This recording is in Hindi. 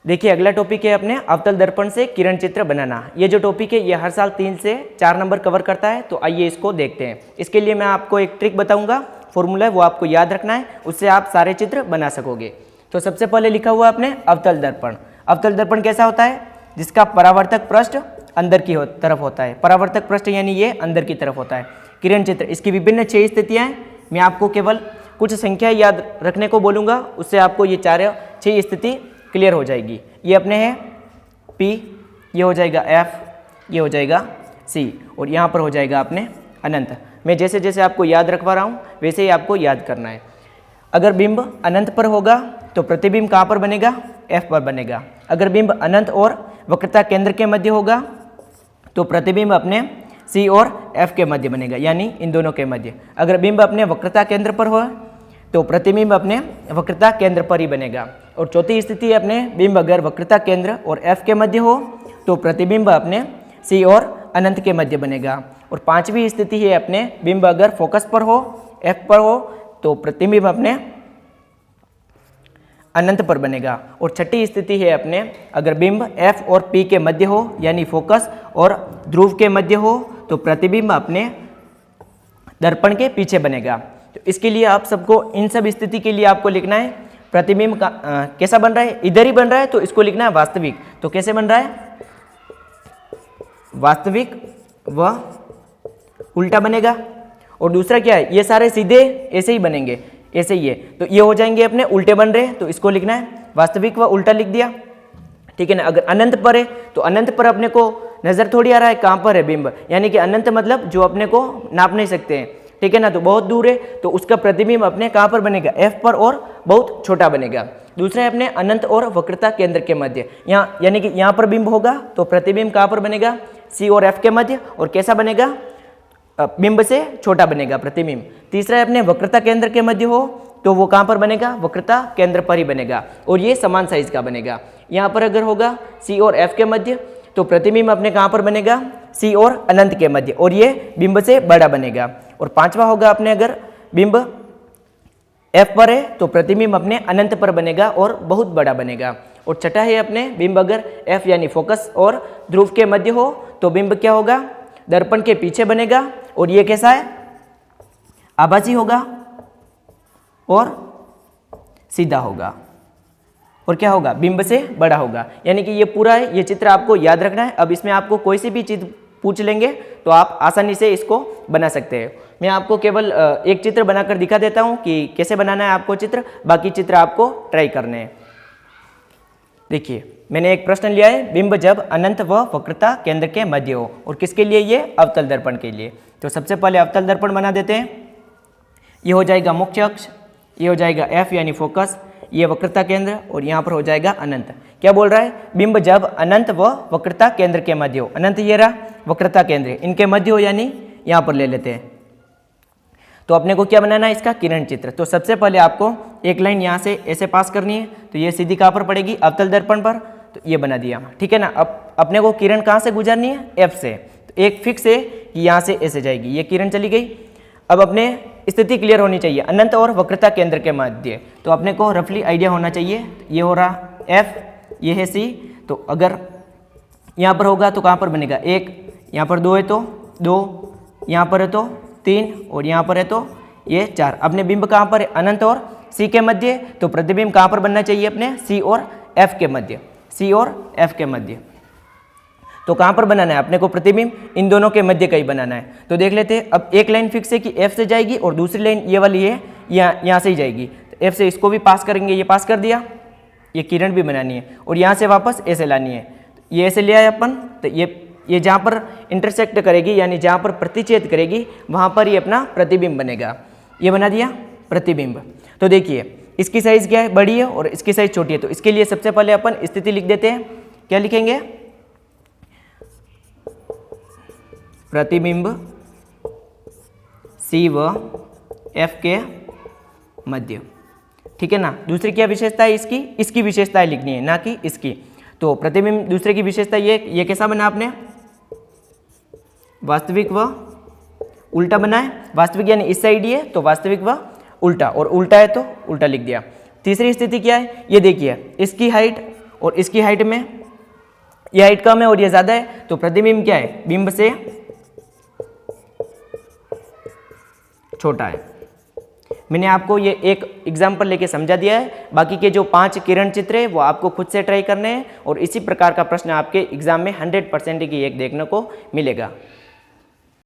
देखिए अगला टॉपिक है अपने अवतल दर्पण से किरण चित्र बनाना। ये जो टॉपिक है ये हर साल 3 से 4 नंबर कवर करता है, तो आइए इसको देखते हैं। इसके लिए मैं आपको एक ट्रिक बताऊंगा, फॉर्मूला है वो आपको याद रखना है, उससे आप सारे चित्र बना सकोगे। तो सबसे पहले लिखा हुआ अपने अवतल दर्पण। अवतल दर्पण कैसा होता है? जिसका परावर्तक पृष्ठ अंदर की तरफ होता है। परावर्तक पृष्ठ यानी ये अंदर की तरफ होता है। किरण चित्र, इसकी विभिन्न 6 स्थितियाँ हैं। मैं आपको केवल कुछ संख्या याद रखने को बोलूँगा, उससे आपको ये 6 स्थिति क्लियर हो जाएगी। ये अपने हैं P, ये हो जाएगा F, ये हो जाएगा C और यहाँ पर हो जाएगा अपने अनंत। मैं जैसे जैसे आपको याद रखवा रहा हूँ वैसे ही आपको याद करना है। अगर बिंब अनंत पर होगा तो प्रतिबिंब कहाँ पर बनेगा? F पर बनेगा। अगर बिंब अनंत और वक्रता केंद्र के मध्य होगा तो प्रतिबिंब अपने C और F के मध्य बनेगा, यानी इन दोनों के मध्य। अगर बिंब अपने वक्रता केंद्र पर हो तो प्रतिबिंब अपने वक्रता केंद्र पर ही बनेगा। और चौथी स्थिति है अपने बिंब अगर वक्रता केंद्र और F के मध्य हो तो प्रतिबिंब अपने C और अनंत के मध्य बनेगा। और पांचवी स्थिति है अपने बिंब अगर फोकस पर हो, F पर हो, तो प्रतिबिंब अपने अनंत पर बनेगा। और छठी स्थिति है अपने अगर बिंब F और P के मध्य हो यानी फोकस और ध्रुव के मध्य हो तो प्रतिबिंब अपने दर्पण के पीछे बनेगा। तो इसके लिए आप सबको इन सब स्थिति के लिए आपको लिखना है प्रतिबिंब का कैसा बन रहा है, इधर ही बन रहा है तो इसको लिखना है वास्तविक। तो कैसे बन रहा है? वास्तविक व उल्टा बनेगा। और दूसरा क्या है? ये सारे सीधे ऐसे ही बनेंगे, ऐसे ही है, तो ये हो जाएंगे अपने उल्टे बन रहे हैं, तो इसको लिखना है वास्तविक व उल्टा लिख दिया, ठीक है ना। अगर अनंत पर है तो अनंत पर अपने को नजर थोड़ी आ रहा है कहाँ पर है बिंब, यानी कि अनंत मतलब जो अपने को नाप नहीं सकते हैं, ठीक है ना, तो बहुत दूर है, तो उसका प्रतिबिंब अपने कहाँ पर बनेगा? F पर और बहुत छोटा बनेगा। दूसरा है अपने अनंत और वक्रता केंद्र के मध्य, यहाँ यानी कि यहाँ पर बिंब होगा तो प्रतिबिंब कहाँ पर बनेगा? C और F के मध्य, और कैसा बनेगा? बिंब से छोटा बनेगा प्रतिबिंब। तीसरा है अपने वक्रता केंद्र के मध्य हो तो वो कहाँ पर बनेगा? वक्रता केंद्र पर ही बनेगा, और ये समान साइज का बनेगा। यहाँ पर अगर होगा C और F के मध्य तो प्रतिबिंब अपने कहाँ पर बनेगा? C और अनंत के मध्य, और ये बिंब से बड़ा बनेगा। और पांचवा होगा अपने अगर बिंब F पर है तो प्रतिबिंब अपने अनंत पर बनेगा और बहुत बड़ा बनेगा। और छठा है अपने बिंब अगर F यानी फोकस और ध्रुव के मध्य हो तो बिंब क्या होगा? दर्पण के पीछे बनेगा, और ये कैसा है? आभासी होगा और सीधा होगा, और क्या होगा? बिंब से बड़ा होगा। यानी कि ये पूरा है, ये चित्र आपको याद रखना है। अब इसमें आपको कोई सी भी चीज पूछ लेंगे तो आप आसानी से इसको बना सकते हैं। मैं आपको केवल एक चित्र बनाकर दिखा देता हूं कि कैसे बनाना है आपको चित्र, बाकी चित्र आपको ट्राई करने हैं। देखिए मैंने एक प्रश्न लिया है, बिंब जब अनंत व वक्रता केंद्र के मध्य हो, और किसके लिए? ये अवतल दर्पण के लिए। तो सबसे पहले अवतल दर्पण बना देते हैं। ये हो जाएगा मुख्य अक्ष, ये हो जाएगा F यानी फोकस, ये वक्रता केंद्र, और यहाँ पर हो जाएगा अनंत। क्या बोल रहा है? बिंब जब अनंत व वक्रता केंद्र के मध्य हो, अनंत ये रहा, वक्रता केंद्र इनके मध्य हो, यानी यहाँ पर ले लेते हैं। तो अपने को क्या बनाना है? इसका किरण चित्र। तो सबसे पहले आपको एक लाइन यहाँ से ऐसे पास करनी है, तो ये सीधी कहाँ पर पड़ेगी? अवतल दर्पण पर, तो ये बना दिया, ठीक है ना। अब अपने को किरण कहाँ से गुजरनी है? F से। तो एक फिक्स है कि यहाँ से ऐसे जाएगी, ये किरण चली गई। अब अपने स्थिति क्लियर होनी चाहिए, अनंत और वक्रता केंद्र के मध्य, तो अपने को रफली आइडिया होना चाहिए। ये हो रहा F, ये है C, तो अगर यहाँ पर होगा तो कहाँ पर बनेगा? 1, यहाँ पर 2 है तो 2, यहाँ पर है तो 3, और यहाँ पर है तो ये 4। अपने बिंब कहाँ पर है? अनंत और C के मध्य, तो प्रतिबिंब कहाँ पर बनना चाहिए? अपने C और F के मध्य, C और F के मध्य। तो कहाँ पर बनाना है अपने को प्रतिबिंब? इन दोनों के मध्य का ही बनाना है। तो देख लेते हैं। अब एक लाइन फिक्स है कि F से जाएगी, और दूसरी लाइन ये वाली है यहाँ से ही जाएगी, तो F से इसको भी पास करेंगे, ये पास कर दिया। ये किरण भी बनानी है, और यहाँ से वापस ऐसे लानी है, ये ऐसे ले आए अपन, तो ये जहाँ पर इंटरसेक्ट करेगी यानी जहाँ पर प्रतिच्छेद करेगी वहाँ पर ये अपना प्रतिबिंब बनेगा। ये बना दिया प्रतिबिंब। तो देखिए इसकी साइज क्या है? बड़ी है, और इसकी साइज छोटी है। तो इसके लिए सबसे पहले अपन स्थिति लिख देते हैं। क्या लिखेंगे? प्रतिबिंब C व F के मध्य, ठीक है ना। दूसरी क्या विशेषता है इसकी? इसकी विशेषताएं लिखनी है, ना कि इसकी। तो प्रतिबिंब दूसरे की विशेषता ये कैसा बना आपने? वास्तविक व उल्टा बना है। वास्तविक यानी इस साइड ही है तो वास्तविक व उल्टा, और उल्टा है तो उल्टा लिख दिया। तीसरी स्थिति क्या है? ये देखिए, इसकी हाइट और इसकी हाइट में, ये हाइट कम है और ये ज़्यादा है, तो प्रतिबिंब क्या है, बिंब से छोटा है। मैंने आपको ये एक एग्जाम्पल लेके समझा दिया है, बाकी के जो 5 किरण चित्र है वो आपको खुद से ट्राई करने हैं और इसी प्रकार का प्रश्न आपके एग्जाम में 100% की एक देखने को मिलेगा।